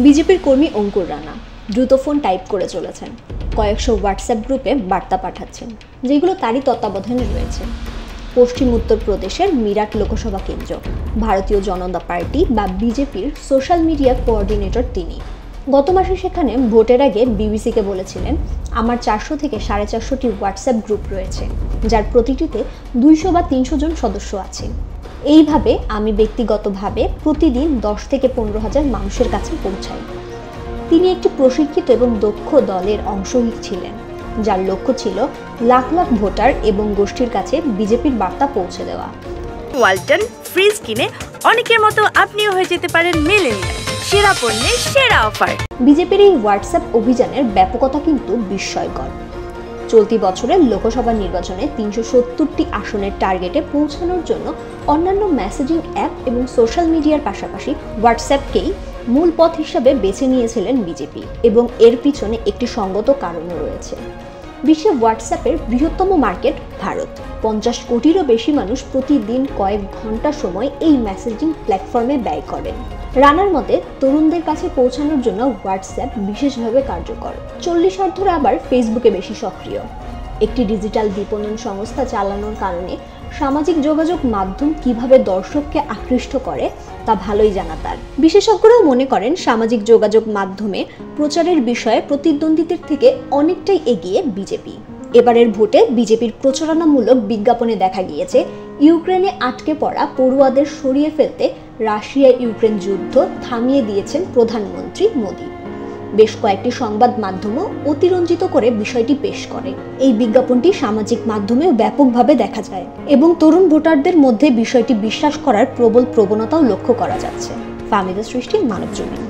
বিজেপির কর্মী অঙ্কুর রানা দ্রুত ফোন টাইপ করে চলেছেন, কয়েকশো হোয়াটসঅ্যাপ গ্রুপে বার্তা পাঠাচ্ছেন, যেগুলো তারই তত্ত্বাবধানে রয়েছে। পশ্চিম উত্তরপ্রদেশের মিরাট লোকসভা কেন্দ্র ভারতীয় জনতা পার্টি বা বিজেপির সোশ্যাল মিডিয়া কোঅর্ডিনেটর তিনি। গত মাসে সেখানে ভোটের আগে বিবিসিকে বলেছিলেন, আমার 400 থেকে 450টি হোয়াটসঅ্যাপ গ্রুপ রয়েছে, যার প্রতিটিতে 200 বা 300 জন সদস্য আছে। এইভাবে আমি ব্যক্তিগতভাবে প্রতিদিন 10 থেকে 15,000 মানুষের কাছে পৌঁছাই। তিনি একটি প্রশিক্ষিত এবং দক্ষ দলের অংশ ছিলেন, যার লক্ষ্য ছিল লাখ লাখ ভোটার এবং গোষ্ঠীর কাছে বিজেপির বার্তা পৌঁছে দেওয়া। ওয়ালটন ফ্রিজ কিনে অনেকের মতো আপনিও হয়ে যেতে পারেন মিলেনিয়াল, সেরা পণ্যের সেরা অফার। বিজেপির এই হোয়াটসঅ্যাপ অভিযানের ব্যাপকতা কিন্তু বিস্ময়কর। চলতি বছরের লোকসভা নির্বাচনে 370টি আসনের টার্গেটে পৌঁছানোর জন্য অন্যান্য মেসেজিং অ্যাপ এবং সোশ্যাল মিডিয়ার পাশাপাশি হোয়াটসঅ্যাপকেই মূল পথ হিসাবে বেছে নিয়েছিলেন বিজেপি, এবং এর পিছনে একটি সঙ্গত কারণও রয়েছে। বিশ্বে হোয়াটসঅ্যাপের বৃহত্তম মার্কেট ভারত। 50 কোটিরও বেশি মানুষ প্রতিদিন কয়েক ঘন্টা সময় এই মেসেজিং প্ল্যাটফর্মে ব্যয় করেন। রানার মতে, তরুণদের কাছে পৌঁছানোর জন্য হোয়াটসঅ্যাপ বিশেষভাবে কার্যকর। 40 আবার ফেসবুকে বেশি সক্রিয়। একটি ডিজিটাল বিপণন সংস্থা চালানোর কারণে সামাজিক যোগাযোগ মাধ্যম কিভাবে দর্শককে আকৃষ্ট করে তা ভালোই জানা তার। বিশেষজ্ঞরাও মনে করেন, সামাজিক যোগাযোগ মাধ্যমে প্রচারের বিষয়ে প্রতিদ্বন্দ্বীদের থেকে অনেকটাই এগিয়ে বিজেপি। এবারের ভোটে বিজেপির প্রচারণামূলক বিজ্ঞাপনে দেখা গিয়েছে, ইউক্রেনে আটকে পড়া পড়ুয়াদের সরিয়ে ফেলতে রাশিয়া ইউক্রেন যুদ্ধ থামিয়ে দিয়েছেন প্রধানমন্ত্রী মোদি। বেশ কয়েকটি সংবাদ মাধ্যমও অতিরঞ্জিত করে বিষয়টি পেশ করে। এই বিজ্ঞাপনটি সামাজিক মাধ্যমেও ব্যাপকভাবে দেখা যায় এবং তরুণ ভোটারদের মধ্যে বিষয়টি বিশ্বাস করার প্রবল প্রবণতাও লক্ষ্য করা যাচ্ছে। ফাহমিদা সৃষ্টি, মানবজমিন।